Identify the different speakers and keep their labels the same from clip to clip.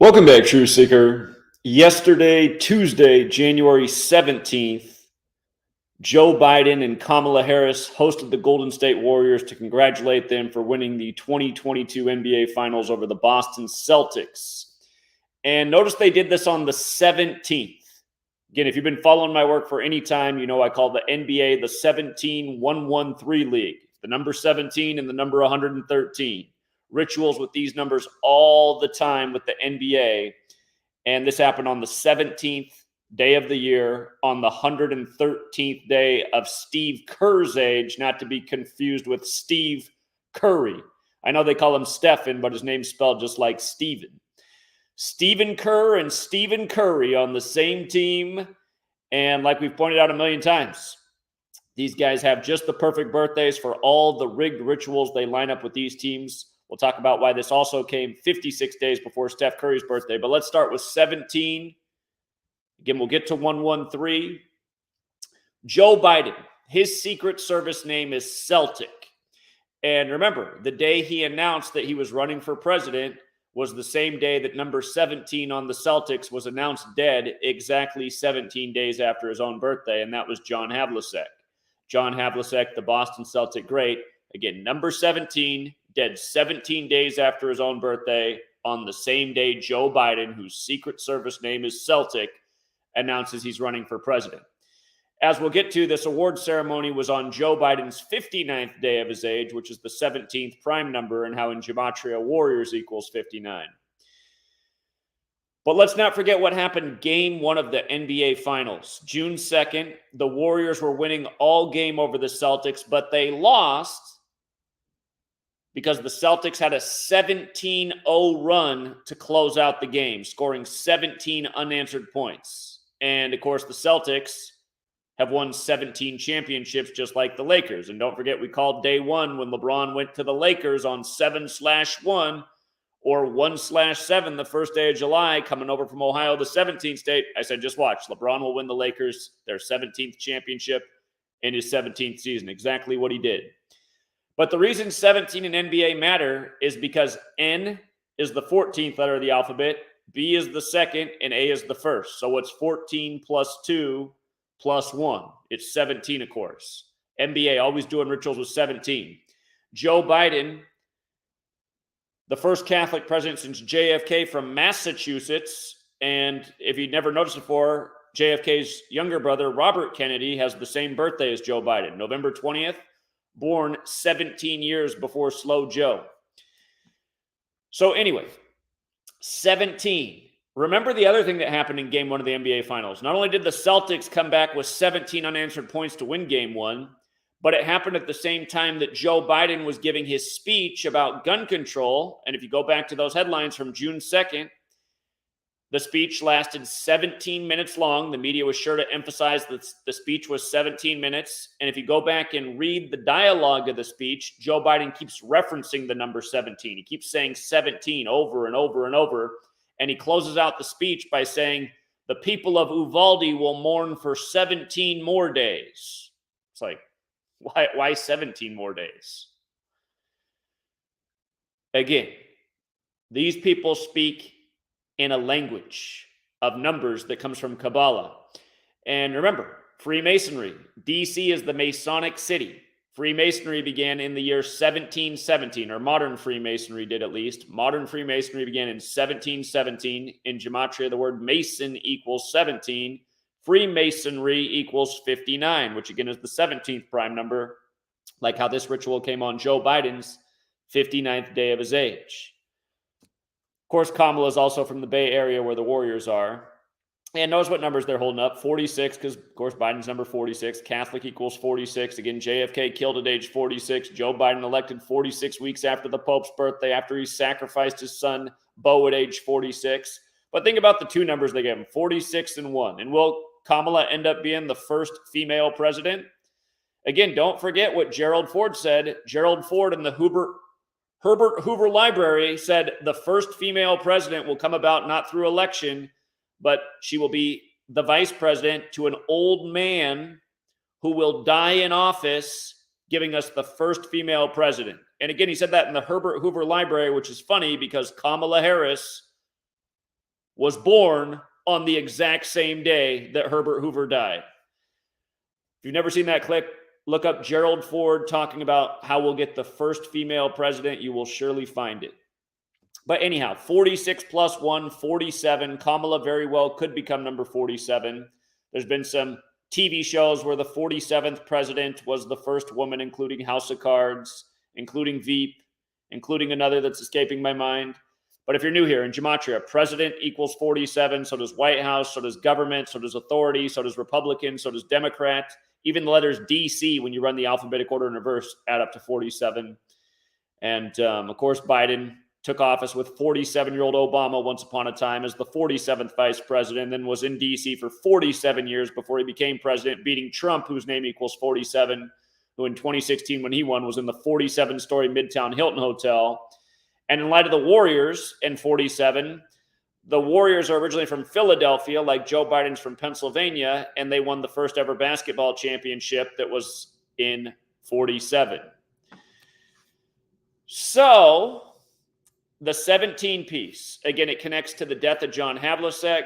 Speaker 1: Welcome back, True Seeker. Yesterday, Tuesday, January 17th, Joe Biden and Kamala Harris hosted the Golden State Warriors to congratulate them for winning the 2022 NBA Finals over the Boston Celtics. And notice they did this on the 17th. Again, if you've been following my work for any time, you know I call the NBA the 17-113 League. The number 17 and the number 113. Rituals with these numbers all the time with the NBA. And this happened on the 17th day of the year, on the 113th day of Steve Kerr's age, not to be confused with Steve Curry. I know they call him Stephen, but his name's spelled just like Steven. Stephen Kerr and Stephen Curry on the same team. And like we've pointed out a million times, these guys have just the perfect birthdays for all the rigged rituals they line up with these teams. We'll talk about why this also came 56 days before Steph Curry's birthday. But let's start with 17. Again, we'll get to 113. Joe Biden, his Secret Service name is Celtic. And remember, the day he announced that he was running for president was the same day that number 17 on the Celtics was announced dead, exactly 17 days after his own birthday, and that was John Havlicek. John Havlicek, the Boston Celtic great. Again, number 17, dead 17 days after his own birthday, on the same day Joe Biden, whose Secret Service name is Celtic, announces he's running for president. As we'll get to, this award ceremony was on Joe Biden's 59th day of his age, which is the 17th prime number, and how in Gematria Warriors equals 59. But let's not forget what happened game one of the NBA Finals. June 2nd, the Warriors were winning all game over the Celtics, but they lost because the Celtics had a 17-0 run to close out the game, scoring 17 unanswered points. And, of course, the Celtics have won 17 championships just like the Lakers. And don't forget, we called day one when LeBron went to the Lakers on 7/1 or 1/7 the first day of July, coming over from Ohio, the 17th state. I said, just watch. LeBron will win the Lakers their 17th championship in his 17th season. Exactly what he did. But the reason 17 in NBA matter is because N is the 14th letter of the alphabet, B is the second, and A is the first. So it's 14 plus 2 plus 1. It's 17, of course. NBA always doing rituals with 17. Joe Biden, the first Catholic president since JFK from Massachusetts. And if you'd never noticed before, JFK's younger brother, Robert Kennedy, has the same birthday as Joe Biden, November 20th. Born 17 years before Slow Joe. So anyway, 17. Remember the other thing that happened in game one of the NBA Finals. Not only did the Celtics come back with 17 unanswered points to win game one, but it happened at the same time that Joe Biden was giving his speech about gun control. And if you go back to those headlines from June 2nd, the speech lasted 17 minutes long. The media was sure to emphasize that the speech was 17 minutes. And if you go back and read the dialogue of the speech, Joe Biden keeps referencing the number 17. He keeps saying 17 over and over and over. And he closes out the speech by saying, the people of Uvalde will mourn for 17 more days. It's like, why 17 more days? Again, these people speak in a language of numbers that comes from Kabbalah. And remember, Freemasonry. DC is the Masonic city. Freemasonry began in the year 1717, or modern Freemasonry did at least. Modern Freemasonry began in 1717. In Gematria, the word Mason equals 17. Freemasonry equals 59, which again is the 17th prime number, like how this ritual came on Joe Biden's 59th day of his age. Of course, Kamala is also from the Bay Area where the Warriors are. And notice what numbers they're holding up. 46, because, of course, Biden's number 46. Catholic equals 46. Again, JFK killed at age 46. Joe Biden elected 46 weeks after the Pope's birthday, after he sacrificed his son, Beau, at age 46. But think about the two numbers they gave him, 46 and 1. And will Kamala end up being the first female president? Again, don't forget what Gerald Ford said. Gerald Ford in the Herbert Hoover Library said the first female president will come about not through election, but she will be the vice president to an old man who will die in office, giving us the first female president. And again, he said that in the Herbert Hoover Library, which is funny because Kamala Harris was born on the exact same day that Herbert Hoover died. If you've never seen that clip, look up Gerald Ford talking about how we'll get the first female president. You will surely find it. But anyhow, 46 plus 1, 47. Kamala very well could become number 47. There's been some TV shows where the 47th president was the first woman, including House of Cards, including Veep, including another that's escaping my mind. But if you're new here, in Gematria, president equals 47, so does White House, so does government, so does authority, so does Republican, so does Democrat. Even the letters DC, when you run the alphabetic order in reverse, add up to 47. And, of course, Biden took office with 47-year-old Obama once upon a time as the 47th vice president, then was in D.C. for 47 years before he became president, beating Trump, whose name equals 47, who in 2016, when he won, was in the 47-story Midtown Hilton Hotel. And in light of the Warriors in 47, the Warriors are originally from Philadelphia, like Joe Biden's from Pennsylvania, and they won the first ever basketball championship that was in 47. So the 17 piece, again, it connects to the death of John Havlicek,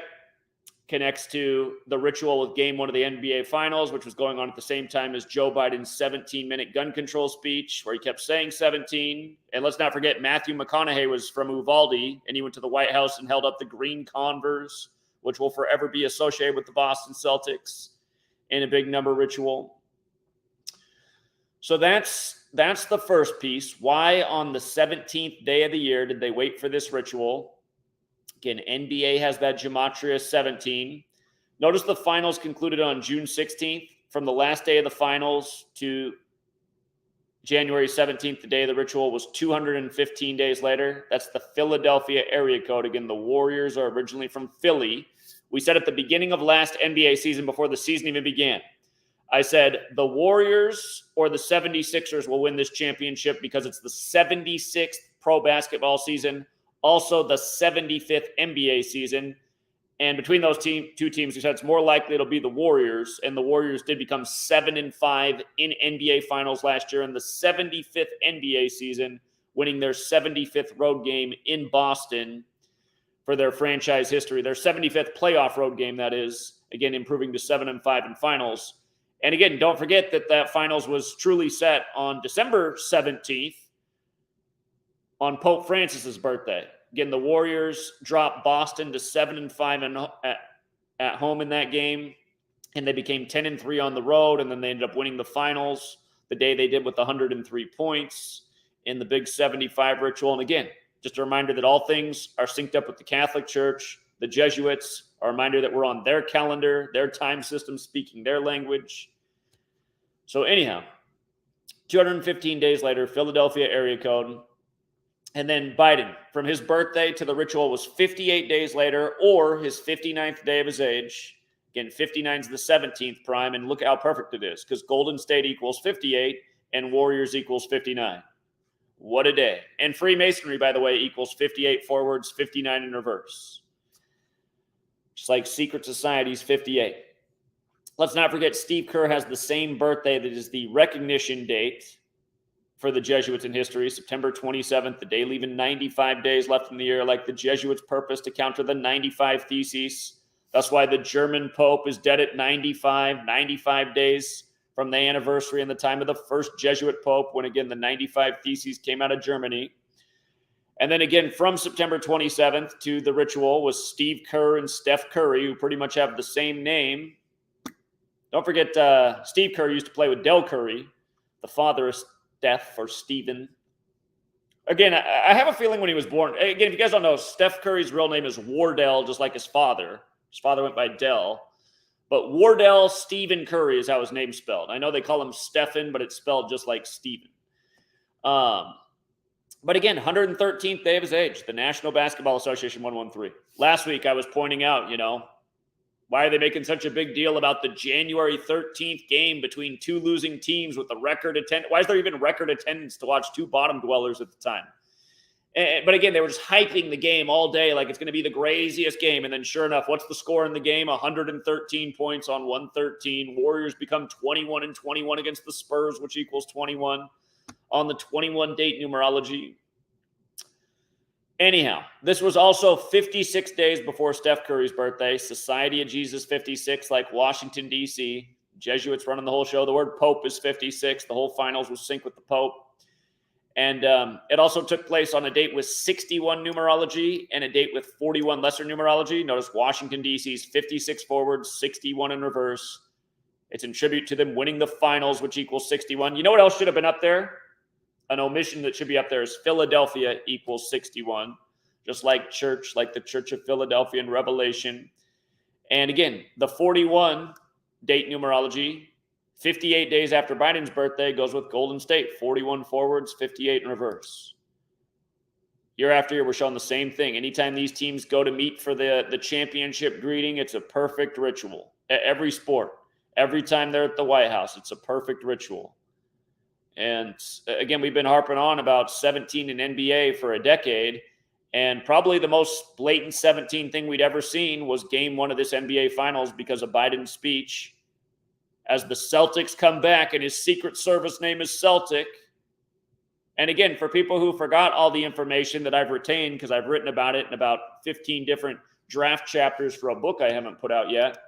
Speaker 1: connects to the ritual with game one of the NBA Finals, which was going on at the same time as Joe Biden's 17-minute gun control speech, where he kept saying 17. And let's not forget, Matthew McConaughey was from Uvalde, and he went to the White House and held up the green Converse, which will forever be associated with the Boston Celtics in a big number ritual. So that's the first piece. Why on the 17th day of the year did they wait for this ritual? Again, NBA has that Gematria 17. Notice the finals concluded on June 16th. From the last day of the finals to January 17th, the day of the ritual, was 215 days later. That's the Philadelphia area code. Again, the Warriors are originally from Philly. We said at the beginning of last NBA season, before the season even began, I said the Warriors or the 76ers will win this championship because it's the 76th pro basketball season, also the 75th NBA season. And between those two teams, we said it's more likely it'll be the Warriors. And the Warriors did become 7-5 in NBA Finals last year in the 75th NBA season, winning their 75th road game in Boston for their franchise history. Their 75th playoff road game, that is, again, improving to 7-5 in finals. And again, don't forget that finals was truly set on December 17th on Pope Francis's birthday. Again, the Warriors dropped Boston to 7-5 at home in that game, and they became 10-3 on the road, and then they ended up winning the finals the day they did with 103 points in the big 75 ritual. And again, just a reminder that all things are synced up with the Catholic Church. The Jesuits are a reminder that we're on their calendar, their time system, speaking their language. So anyhow, 215 days later, Philadelphia area code. And then Biden, from his birthday to the ritual, was 58 days later, or his 59th day of his age. Again, 59 is the 17th prime, and look how perfect it is, because Golden State equals 58 and Warriors equals 59. What a day. And Freemasonry, by the way, equals 58 forwards, 59 in reverse. Just like secret society's 58. Let's not forget Steve Kerr has the same birthday that is the recognition date for the Jesuits in history, September 27th, the day leaving 95 days left in the year, like the Jesuits' purpose to counter the 95 Theses. That's why the German Pope is dead at 95 days from the anniversary and the time of the first Jesuit Pope, when, again, the 95 Theses came out of Germany. And then, again, from September 27th to the ritual was Steve Kerr and Steph Curry, who pretty much have the same name. Don't forget, Steve Kerr used to play with Del Curry, the father of Steph, or Stephen. Again, I have a feeling when he was born, again, if you guys don't know, Steph Curry's real name is Wardell, just like his father. His father went by Del. But Wardell Stephen Curry is how his name's spelled. I know they call him Stephen, but it's spelled just like Stephen. But again, 113th day of his age, the National Basketball Association 113. Last week I was pointing out, why are they making such a big deal about the January 13th game between two losing teams with the record attendance? Why is there even record attendance to watch two bottom dwellers at the time? But again, they were just hyping the game all day like it's going to be the craziest game. And then sure enough, what's the score in the game? 113 points on 113. Warriors become 21-21 against the Spurs, which equals 21 on the 21 date numerology. Anyhow, this was also 56 days before Steph Curry's birthday. Society of Jesus 56, like Washington, D.C. Jesuits running the whole show. The word Pope is 56. The whole finals was synced with the Pope. And it also took place on a date with 61 numerology and a date with 41 lesser numerology. Notice Washington, D.C.'s 56 forwards, 61 in reverse. It's in tribute to them winning the finals, which equals 61. You know what else should have been up there? An omission that should be up there is Philadelphia equals 61, just like church, like the Church of Philadelphia in Revelation. And again, the 41 date numerology, 58 days after Biden's birthday, goes with Golden State, 41 forwards, 58 in reverse. Year after year, we're showing the same thing. Anytime these teams go to meet for the championship greeting, it's a perfect ritual. Every sport, every time they're at the White House, it's a perfect ritual. And again, we've been harping on about 17 in NBA for a decade. And probably the most blatant 17 thing we'd ever seen was game one of this NBA Finals because of Biden's speech. As the Celtics come back and his Secret Service name is Celtic. And again, for people who forgot all the information that I've retained, because I've written about it in about 15 different draft chapters for a book I haven't put out yet.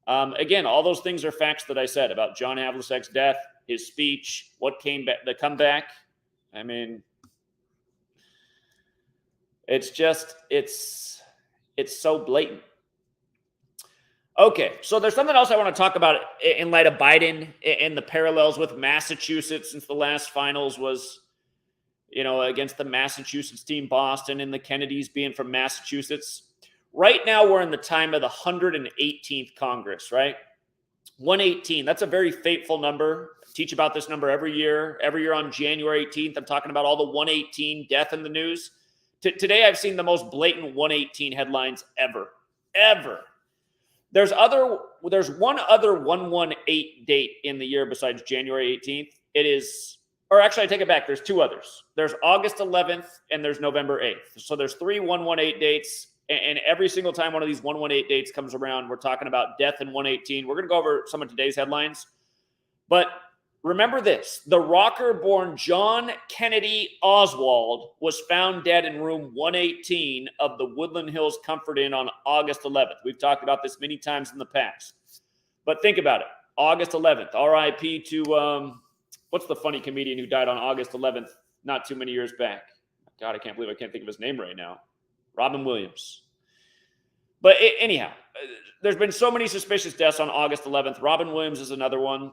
Speaker 1: Again, all those things are facts that I said about John Havlicek's death, his speech, what came back, the comeback. I mean, it's just, it's so blatant. Okay, so there's something else I want to talk about in light of Biden and the parallels with Massachusetts, since the last finals was, against the Massachusetts team, Boston, and the Kennedys being from Massachusetts. Right now, we're in the time of the 118th Congress, right? 118, that's a very fateful number. I teach about this number every year. Every year on January 18th, I'm talking about all the 118 death in the news. Today, I've seen the most blatant 118 headlines ever. There's one other 118 date in the year besides January 18th. It is, or actually I take it back. There's two others. There's August 11th and there's November 8th. So there's 3 118 dates. And every single time one of these 118 dates comes around, we're talking about death in 118. We're going to go over some of today's headlines. But remember this. The rocker-born John Kennedy Oswald was found dead in room 118 of the Woodland Hills Comfort Inn on August 11th. We've talked about this many times in the past. But think about it. August 11th, RIP to, what's the funny comedian who died on August 11th not too many years back? God, I can't believe I can't think of his name right now. Robin Williams. But anyhow, there's been so many suspicious deaths on August 11th. Robin Williams is another one.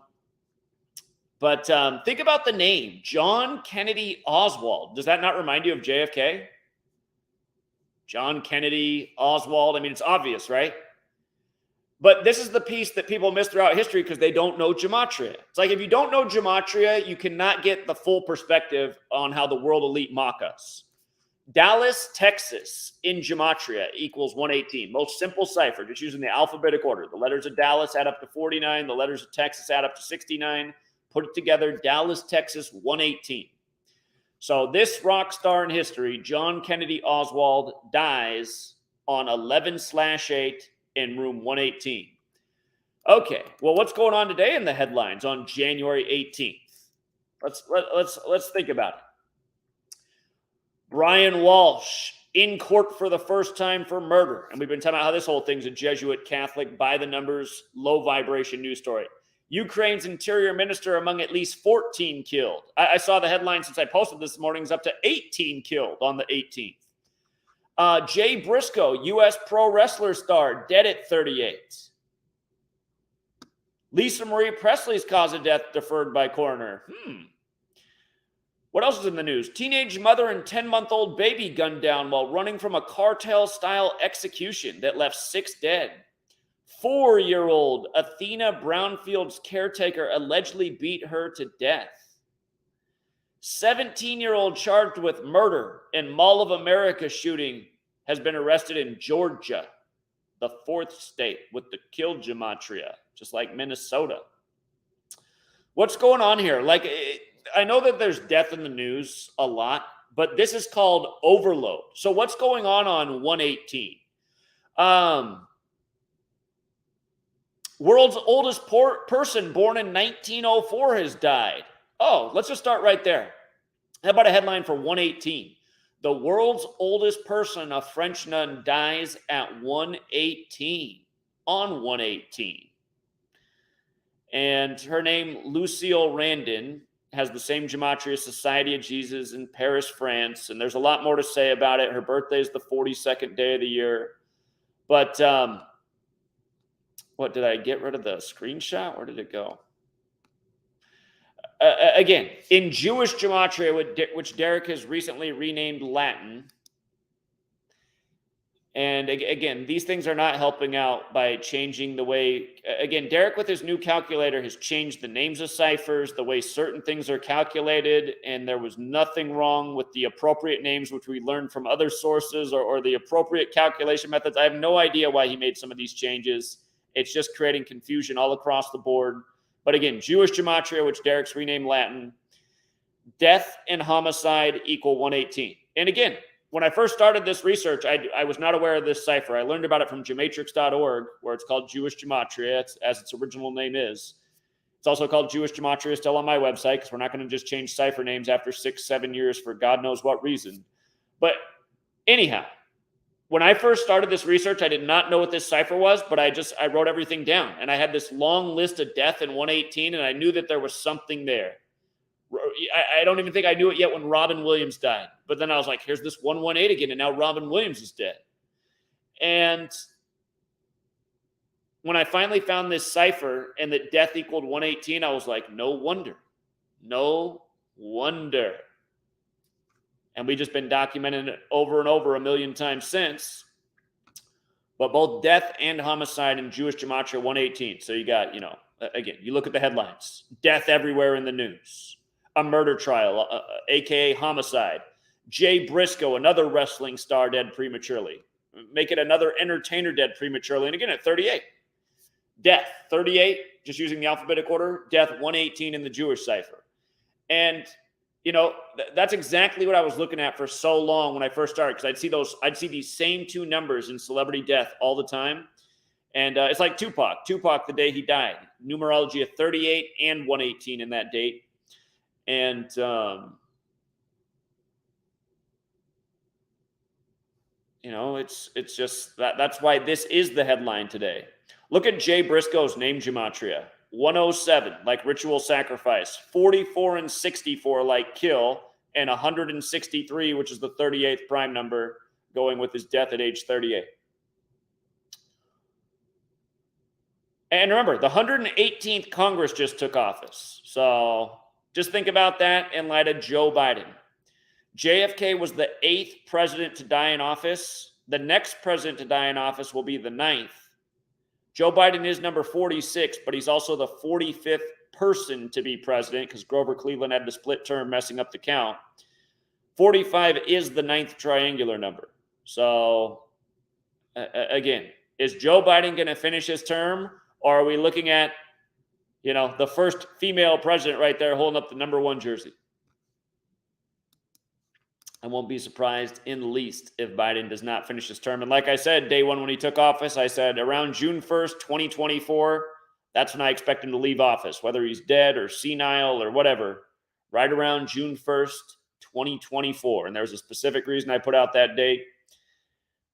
Speaker 1: But think about the name, John Kennedy Oswald. Does that not remind you of JFK? John Kennedy Oswald. I mean, it's obvious, right? But this is the piece that people miss throughout history because they don't know gematria. It's like if you don't know gematria, you cannot get the full perspective on how the world elite mock us. Dallas, Texas in gematria equals 118. Most simple cipher, just using the alphabetic order. The letters of Dallas add up to 49. The letters of Texas add up to 69. Put it together, Dallas, Texas, 118. So this rock star in history, John Kennedy Oswald, dies on 11/8 in room 118. Okay, well, what's going on today in the headlines on January 18th? Let's think about it. Brian Walsh in court for the first time for murder. And we've been talking about how this whole thing's a Jesuit Catholic, by the numbers, low vibration news story. Ukraine's interior minister among at least 14 killed. I saw the headline since I posted this morning is up to 18 killed on the 18th. Jay Briscoe, U.S. pro wrestler star, dead at 38. Lisa Marie Presley's cause of death deferred by coroner. What else is in the news? Teenage mother and 10-month-old baby gunned down while running from a cartel-style execution that left 6 dead. 4-year-old Athena Brownfield's caretaker allegedly beat her to death. 17-year-old charged with murder in Mall of America shooting has been arrested in Georgia, the 4th state with the kill gematria, just like Minnesota. What's going on here? I know that there's death in the news a lot, but this is called overload. So what's going on 118? World's oldest person born in 1904 has died. Oh, let's just start right there. How about a headline for 118? The world's oldest person, a French nun, dies at 118, on 118. And her name, Lucille Randin, has the same Gematria Society of Jesus in Paris, France. And there's a lot more to say about it. Her birthday is the 42nd day of the year. But what, did I get rid of the screenshot? Where did it go? Again, in Jewish Gematria, which Derek has recently renamed Latin. And again, these things are not helping out by changing the way, again, Derek with his new calculator has changed the names of ciphers, the way certain things are calculated, and there was nothing wrong with the appropriate names, which we learned from other sources, or the appropriate calculation methods. I have no idea why he made some of these changes. It's just creating confusion all across the board. But again, Jewish Gematria, which Derek's renamed Latin, death and homicide equal 118. And again, when I first started this research, I was not aware of this cipher. I learned about it from gematrix.org, where it's called Jewish Gematria, as its original name is. It's also called Jewish Gematria still on my website, because we're not going to just change cipher names after 6-7 years for God knows what reason. But anyhow, when I first started this research, I did not know what this cipher was, but I wrote everything down. And I had this long list of death in 118, and I knew that there was something there. I don't even think I knew it yet when Robin Williams died. But then I was like, here's this 118 again, and now Robin Williams is dead. And when I finally found this cipher and that death equaled 118, I was like, no wonder. No wonder. And we've just been documenting it over and over a million times since. But both death and homicide in Jewish Gematria 118. So you got, again, you look at the headlines. Death everywhere in the news. A murder trial, a.k.a. homicide. Jay Briscoe, another wrestling star, dead prematurely. Make it another entertainer dead prematurely. And again, at 38. Death, 38, just using the alphabetic order. Death, 118 in the Jewish cipher. And, that's exactly what I was looking at for so long when I first started. Because I'd see these same two numbers in celebrity death all the time. And it's like Tupac. Tupac, the day he died. Numerology of 38 and 118 in that date. And it's just that's why this is the headline today. Look at Jay Briscoe's name gematria. 107 like ritual sacrifice, 44 and 64 like kill, and 163, which is the 38th prime number, going with his death at age 38. And remember, the 118th Congress just took office. So just think about that in light of Joe Biden. JFK was the 8th president to die in office. The next president to die in office will be the 9th. Joe Biden is number 46, but he's also the 45th person to be president because Grover Cleveland had to split term, messing up the count. 45 is the 9th triangular number. So, again, is Joe Biden going to finish his term, or are we looking at, the first female president right there holding up the number 1 jersey? I won't be surprised in the least if Biden does not finish his term. And like I said, day one when he took office, I said around June 1st, 2024, that's when I expect him to leave office, whether he's dead or senile or whatever, right around June 1st, 2024. And there's a specific reason I put out that date.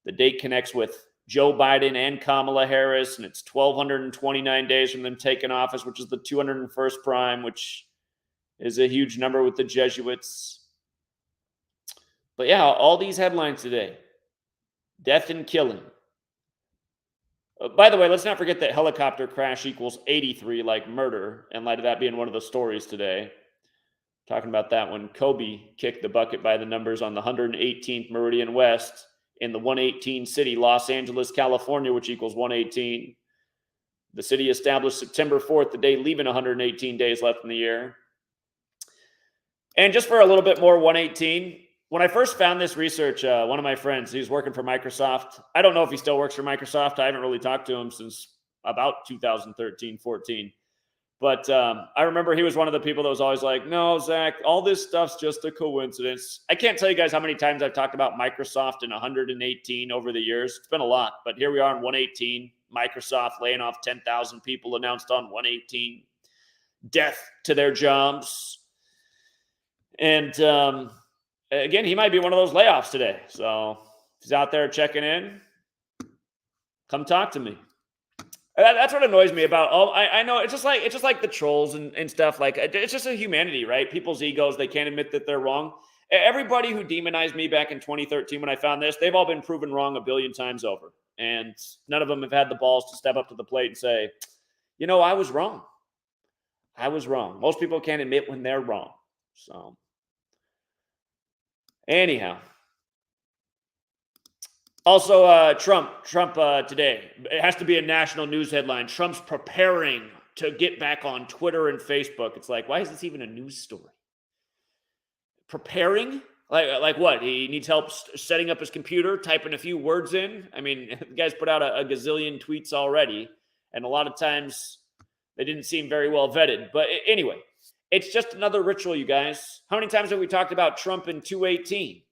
Speaker 1: The date connects with Joe Biden and Kamala Harris, and it's 1,229 days from them taking office, which is the 201st prime, which is a huge number with the Jesuits. But yeah, all these headlines today. Death and killing. By the way, let's not forget that helicopter crash equals 83 like murder, in light of that being one of the stories today. Talking about that when Kobe kicked the bucket by the numbers on the 118th Meridian West in the 118 city, Los Angeles, California, which equals 118. The city established September 4th, the day leaving 118 days left in the year. And just for a little bit more 118, when I first found this research, one of my friends, he's working for Microsoft. I don't know if he still works for Microsoft. I haven't really talked to him since about 2013, 14. But I remember he was one of the people that was always like, no, Zach, all this stuff's just a coincidence. I can't tell you guys how many times I've talked about Microsoft in 118 over the years. It's been a lot, but here we are in 118. Microsoft laying off 10,000 people announced on 118. Death to their jobs. And again, he might be one of those layoffs today. So if he's out there checking in, come talk to me. That's what annoys me about. Oh, I know it's just like the trolls and stuff. Like it's just a humanity, right? People's egos. They can't admit that they're wrong. Everybody who demonized me back in 2013 when I found this, they've all been proven wrong a billion times over, and none of them have had the balls to step up to the plate and say, you know, I was wrong. I was wrong. Most people can't admit when they're wrong. So, anyhow. Also, Trump today. It has to be a national news headline. Trump's preparing to get back on Twitter and Facebook. It's like, why is this even a news story? Preparing? Like what? He needs help setting up his computer, typing a few words in? I mean, the guy's put out a gazillion tweets already, and a lot of times they didn't seem very well vetted. But anyway, it's just another ritual, you guys. How many times have we talked about Trump in 218?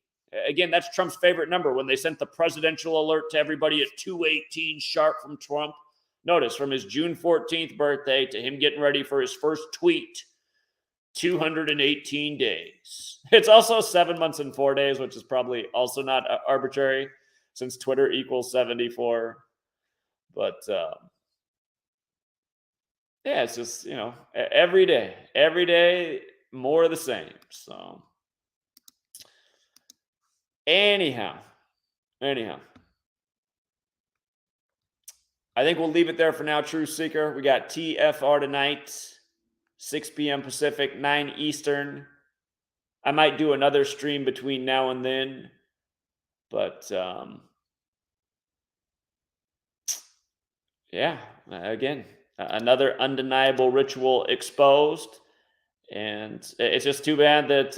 Speaker 1: Again, that's Trump's favorite number when they sent the presidential alert to everybody at 2:18 sharp from Trump. Notice from his June 14th birthday to him getting ready for his first tweet, 218 days. It's also 7 months and 4 days, which is probably also not arbitrary since Twitter equals 74. But yeah, it's just, you know, every day, more of the same. So anyhow, I think we'll leave it there for now, True Seeker. We got TFR tonight, 6 p.m. Pacific, 9 Eastern. I might do another stream between now and then, but yeah, again, another undeniable ritual exposed. And it's just too bad that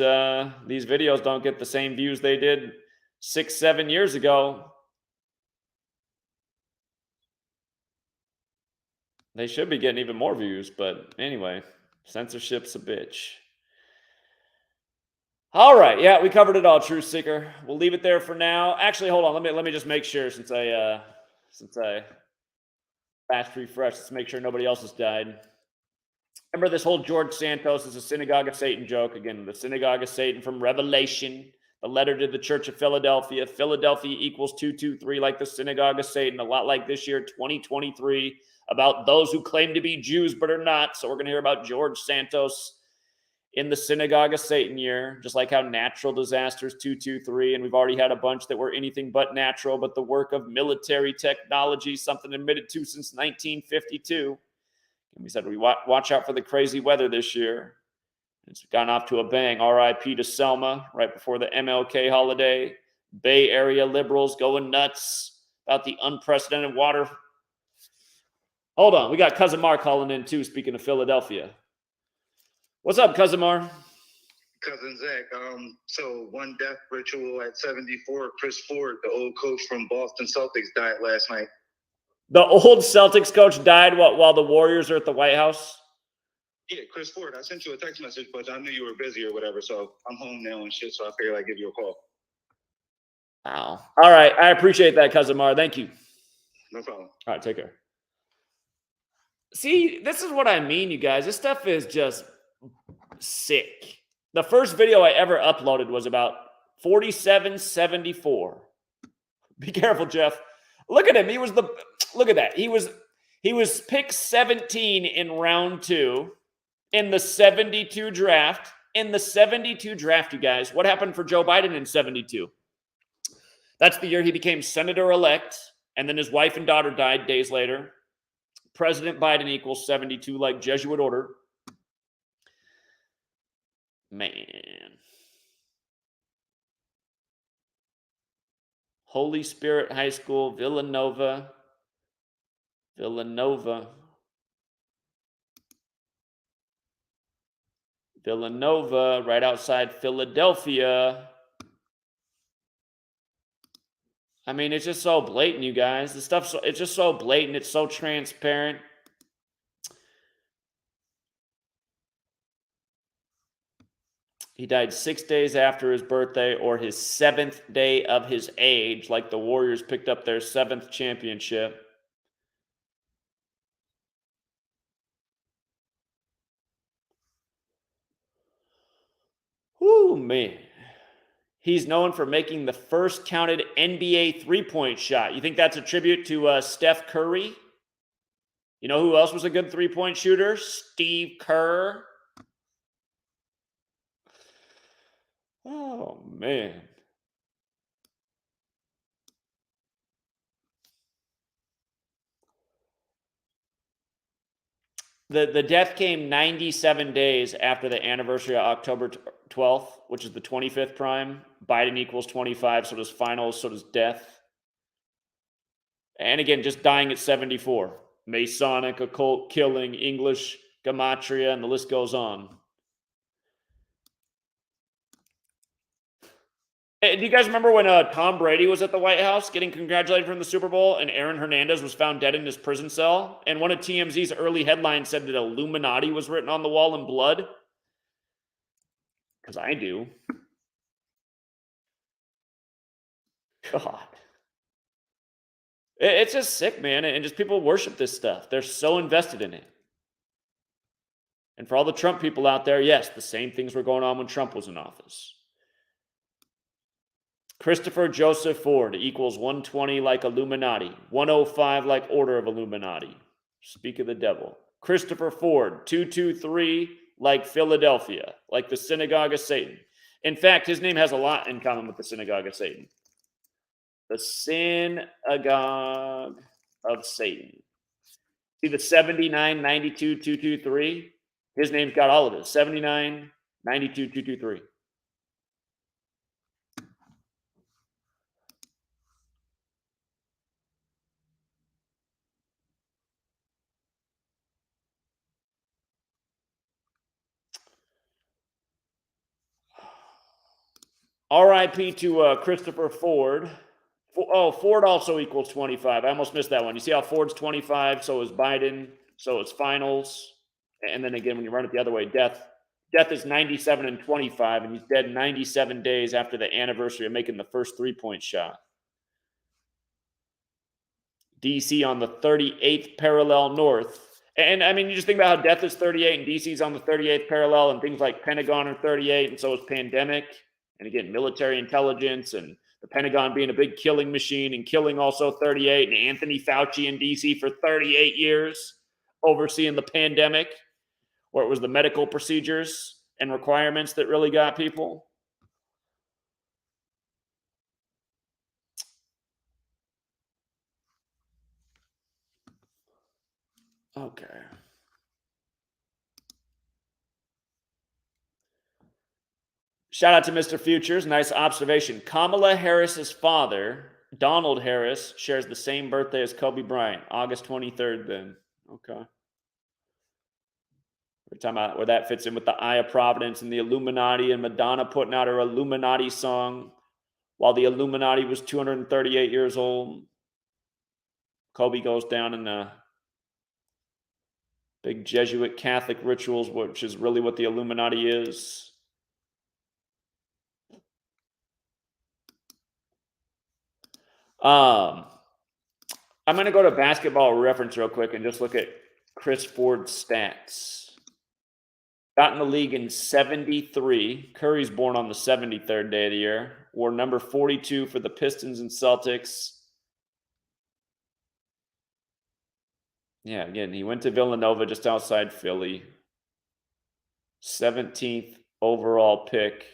Speaker 1: these videos don't get the same views they did 6-7 years ago. They should be getting even more views, but anyway, censorship's a bitch. All right, yeah, we covered it all, True Seeker. We'll leave it there for now. Actually, hold on, let me just make sure since I fast refresh, let's make sure nobody else has died. Remember this whole George Santos is a synagogue of Satan joke. Again, the synagogue of Satan from Revelation, the letter to the church of Philadelphia. Philadelphia equals 223, like the synagogue of Satan, a lot like this year, 2023, about those who claim to be Jews but are not. So we're going to hear about George Santos in the synagogue of Satan year, just like how natural disasters 223, and we've already had a bunch that were anything but natural, but the work of military technology, something admitted to since 1952. And we said we watch out for the crazy weather this year. It's gone off to a bang. RIP to Selma right before the MLK holiday. Bay Area liberals going nuts about the unprecedented water. Hold on. We got Cousin Mar calling in too, speaking of Philadelphia. What's up, Cousin Mar?
Speaker 2: Cousin Zach, so one death ritual at 74, Chris Ford, the old coach from Boston Celtics, died last night.
Speaker 1: The old Celtics coach died while the Warriors are at the White House?
Speaker 2: Yeah, Chris Ford. I sent you a text message, but I knew you were busy or whatever, so I'm home now and shit, so I figured I'd give you a call.
Speaker 1: Wow. All right. I appreciate that, Cousin Mar. Thank you.
Speaker 2: No problem.
Speaker 1: All right, take care. See, this is what I mean, you guys. This stuff is just sick. The first video I ever uploaded was about 4774. Be careful, Jeff. Look at him. Look at that. He was pick 17 in round 2 in the 72 draft. In the 72 draft, you guys, what happened for Joe Biden in 72? That's the year he became senator-elect, and then his wife and daughter died days later. President Biden equals 72, like Jesuit order. Man. Holy Spirit High School, Villanova, right outside Philadelphia. I mean, it's just so blatant, you guys. The stuff, it's just so blatant. It's so transparent. He died 6 days after his birthday or his 7th day of his age, like the Warriors picked up their 7th championship. Whoo, man. He's known for making the first counted NBA three-point shot. You think that's a tribute to Steph Curry? You know who else was a good three-point shooter? Steve Kerr. Oh, man. The death came 97 days after the anniversary of October 12th, which is the 25th prime. Biden equals 25, so does finals, so does death. And again, just dying at 74. Masonic, occult, killing, English, Gematria, and the list goes on. Hey, do you guys remember when Tom Brady was at the White House getting congratulated from the Super Bowl and Aaron Hernandez was found dead in his prison cell? And one of TMZ's early headlines said that Illuminati was written on the wall in blood? Because I do. God. It's just sick, man. And just people worship this stuff. They're so invested in it. And for all the Trump people out there, yes, the same things were going on when Trump was in office. Christopher Joseph Ford equals 120 like Illuminati, 105 like Order of Illuminati. Speak of the devil. Christopher Ford, 223 like Philadelphia, like the Synagogue of Satan. In fact, his name has a lot in common with the Synagogue of Satan. The Synagogue of Satan. See the 79, 92, 223? His name's got all of it. 79, 92, 223. RIP to Christopher Ford. Oh, Ford also equals 25. I almost missed that one. You see how Ford's 25, so is Biden, so is finals. And then again, when you run it the other way, death is 97 and 25, and he's dead 97 days after the anniversary of making the first three-point shot. DC on the 38th parallel north. And I mean, you just think about how death is 38 and DC's on the 38th parallel, and things like Pentagon are 38, and so is pandemic. And again, military intelligence and the Pentagon being a big killing machine and killing also 38, and Anthony Fauci in DC for 38 years overseeing the pandemic, where it was the medical procedures and requirements that really got people. Okay. Shout out to Mr. Futures. Nice observation. Kamala Harris's father, Donald Harris, shares the same birthday as Kobe Bryant, August 23rd then. Okay. We're talking about where that fits in with the Eye of Providence and the Illuminati and Madonna putting out her Illuminati song while the Illuminati was 238 years old. Kobe goes down in the big Jesuit Catholic rituals, which is really what the Illuminati is. I'm going to go to Basketball Reference real quick and just look at Chris Ford's stats. Got in the league in 73. Curry's born on the 73rd day of the year. Wore number 42 for the Pistons and Celtics. Yeah, again, he went to Villanova just outside Philly. 17th overall pick.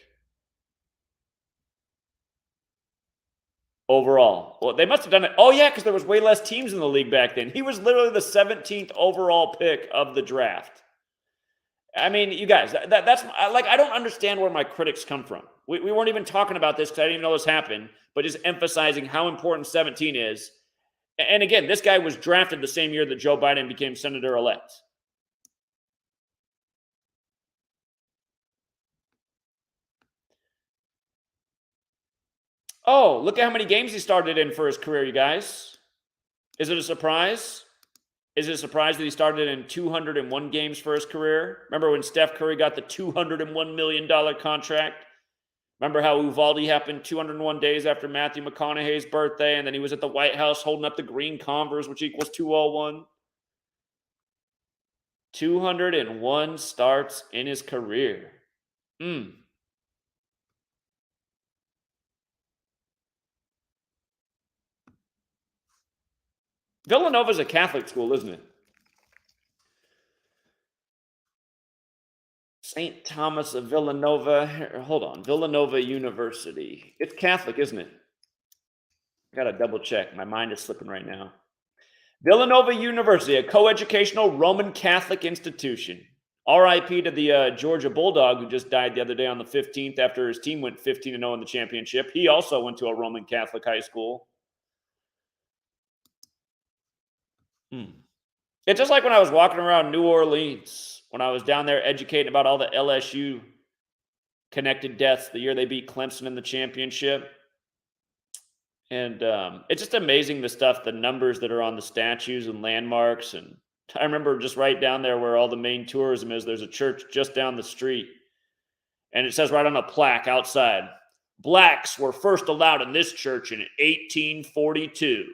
Speaker 1: Overall. Well, they must have done it. Oh, yeah, because there was way less teams in the league back then. He was literally the 17th overall pick of the draft. I mean, you guys, that's like, I don't understand where my critics come from. We weren't even talking about this because I didn't even know this happened, but just emphasizing how important 17 is. And again, this guy was drafted the same year that Joe Biden became senator-elect. Oh, look at how many games he started in for his career, you guys. Is it a surprise? Is it a surprise that he started in 201 games for his career? Remember when Steph Curry got the $201 million contract? Remember how Uvalde happened 201 days after Matthew McConaughey's birthday, and then he was at the White House holding up the green Converse, which equals 201? 201 starts in his career. Villanova's a Catholic school, isn't it? St. Thomas of Villanova. Here, hold on. Villanova University. It's Catholic, isn't it? I got to double check. My mind is slipping right now. Villanova University, a coeducational Roman Catholic institution. RIP to the Georgia Bulldog, who just died the other day on the 15th after his team went 15-0 in the championship. He also went to a Roman Catholic high school. It's just like when I was walking around New Orleans, when I was down there educating about all the LSU connected deaths the year they beat Clemson in the championship. And it's just amazing the stuff, the numbers that are on the statues and landmarks. And I remember just right down there where all the main tourism is, there's a church just down the street. And it says right on a plaque outside, blacks were first allowed in this church in 1842.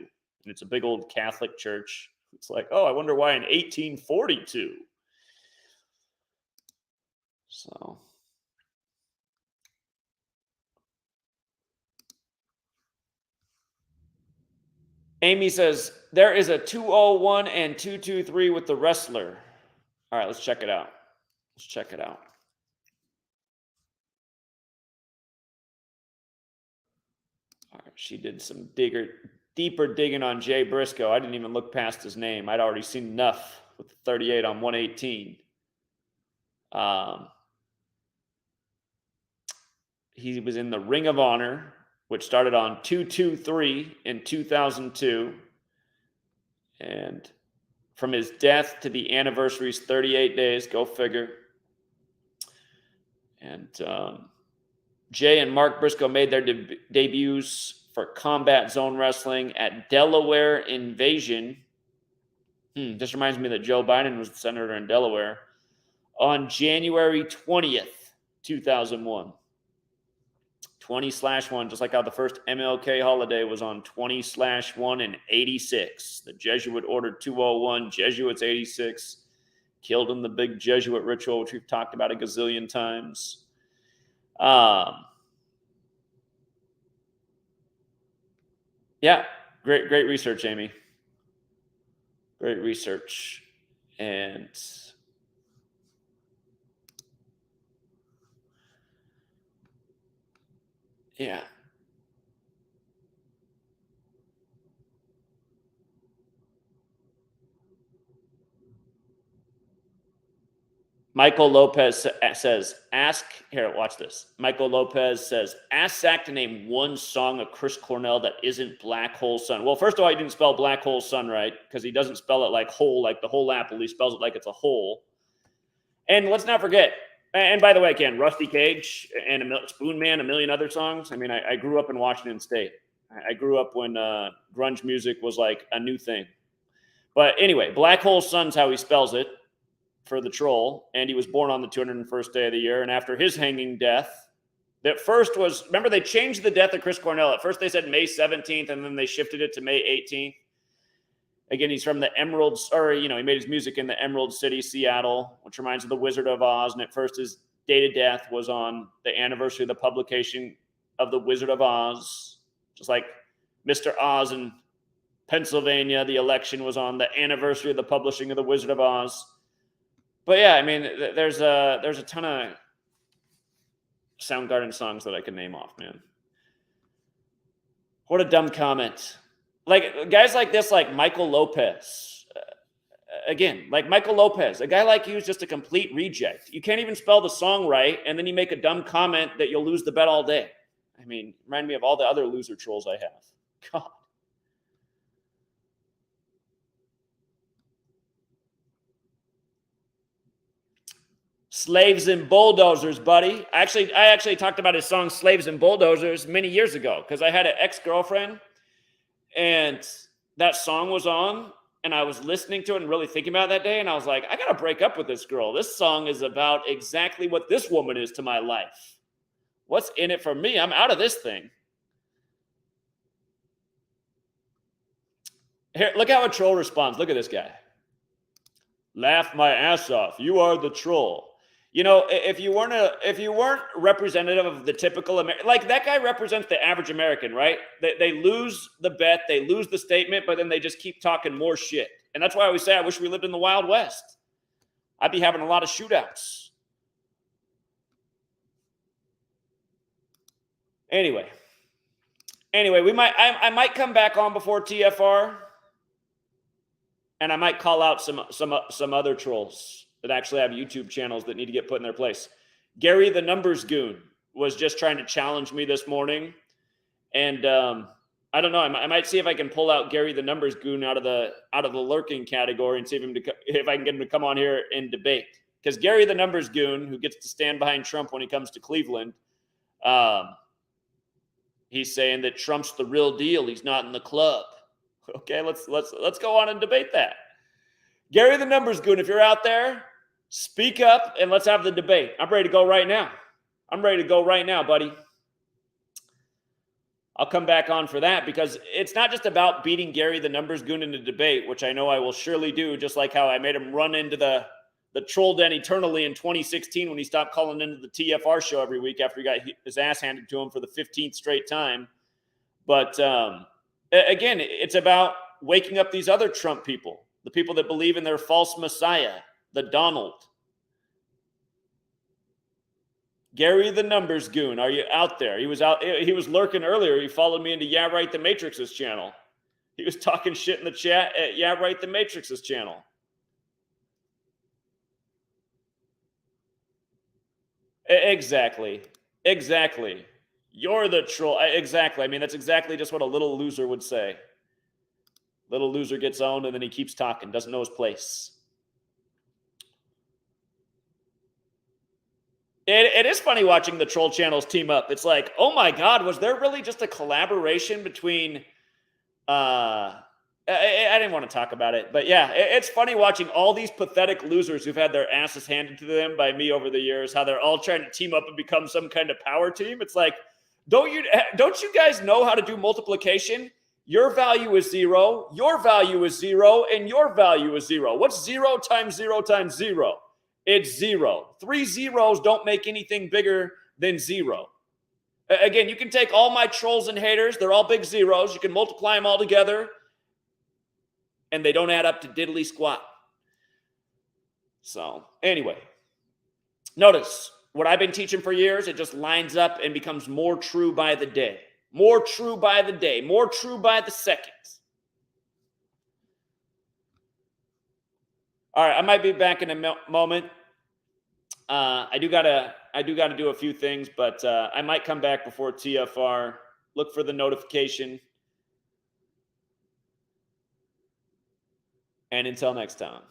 Speaker 1: And it's a big old Catholic church. It's like, oh, I wonder why in 1842. So. Amy says, there is a 201 and 223 with the wrestler. All right, let's check it out. Let's check it out. All right, she did some deeper digging on Jay Briscoe. I didn't even look past his name. I'd already seen enough with the 38 on 118. He was in the Ring of Honor, which started on 223 in 2002. And from his death to the anniversary is 38 days. Go figure. And Jay and Mark Briscoe made their debuts for Combat Zone Wrestling at Delaware Invasion. Just reminds me that Joe Biden was the senator in Delaware. On January 20th, 2001. 20/1, just like how the first MLK holiday was on 20/1 in 86. The Jesuit Order 201, Jesuits 86, killed in the big Jesuit ritual, which we've talked about a gazillion times. Yeah, great research, Amy. Great research. And yeah. Michael Lopez says, watch this. Michael Lopez says, ask Zach to name one song of Chris Cornell that isn't Black Hole Sun. Well, first of all, he didn't spell Black Hole Sun right, because he doesn't spell it like whole, like the whole apple. He spells it like it's a hole. And let's not forget, and by the way, again, Rusty Cage and Spoon Man, a million other songs. I mean, I grew up in Washington State. I grew up when grunge music was like a new thing. But anyway, Black Hole Sun's how he spells it for the troll. And he was born on the 201st day of the year. And after his hanging death, that first was, remember, they changed the death of Chris Cornell. At first they said May 17th, and then they shifted it to May 18th. Again, he's from the Emeralds, or, he made his music in the Emerald City, Seattle, which reminds of the Wizard of Oz. And at first his date of death was on the anniversary of the publication of the Wizard of Oz. Just like Mr. Oz in Pennsylvania, the election was on the anniversary of the publishing of the Wizard of Oz. But yeah, I mean, there's a ton of Soundgarden songs that I can name off, man. What a dumb comment. Like, guys like this, like Michael Lopez. Again, like Michael Lopez, a guy like you is just a complete reject. You can't even spell the song right, and then you make a dumb comment that you'll lose the bet all day. I mean, remind me of all the other loser trolls I have. God. Slaves and Bulldozers, buddy. I actually talked about his song Slaves and Bulldozers many years ago, because I had an ex-girlfriend and that song was on, and I was listening to it and really thinking about it that day, and I was like, I got to break up with this girl. This song is about exactly what this woman is to my life. What's in it for me? I'm out of this thing. Here, look how a troll responds. Look at this guy. Laugh my ass off. You are the troll. You know, if you weren't representative of the typical like that guy represents the average American, right? They lose the bet, they lose the statement, but then they just keep talking more shit. And that's why I always say I wish we lived in the Wild West. I'd be having a lot of shootouts. Anyway, I might come back on before TFR, and I might call out some other trolls that actually have YouTube channels that need to get put in their place. Gary the Numbers Goon was just trying to challenge me this morning, and I don't know. I might see if I can pull out Gary the Numbers Goon out of the lurking category and see if I can get him to come on here and debate. Because Gary the Numbers Goon, who gets to stand behind Trump when he comes to Cleveland, he's saying that Trump's the real deal. He's not in the club. Okay, let's go on and debate that. Gary the Numbers Goon, if you're out there, speak up and let's have the debate. I'm ready to go right now. Buddy. I'll come back on for that because it's not just about beating Gary the Numbers Goon in a debate, which I know I will surely do, just like how I made him run into the troll den eternally in 2016 when he stopped calling into the TFR show every week after he got his ass handed to him for the 15th straight time. But again, it's about waking up these other Trump people, the people that believe in their false messiah, the Donald. Gary the Numbers Goon, are you out there? He was lurking earlier. He followed me into Yeah Right the Matrix's channel. He was talking shit in the chat at Yeah Right the Matrix's channel. Exactly. You're the troll. Exactly. I mean, that's exactly just what a little loser would say. Little loser gets owned and then he keeps talking, doesn't know his place. It is funny watching the troll channels team up. It's like, oh my God, was there really just a collaboration between I didn't want to talk about it, but yeah, it's funny watching all these pathetic losers who've had their asses handed to them by me over the years, how they're all trying to team up and become some kind of power team. It's like, don't you guys know how to do multiplication? Your value is 0, your value is 0, and your value is 0. What's 0 times 0 times 0? It's 0. 3 zeros don't make anything bigger than 0. Again, you can take all my trolls and haters. They're all big zeros. You can multiply them all together, and they don't add up to diddly squat. So anyway, notice what I've been teaching for years. It just lines up and becomes more true by the day. More true by the day. More true by the second. All right, I might be back in a moment. I do gotta do a few things, but I might come back before TFR. Look for the notification. And until next time.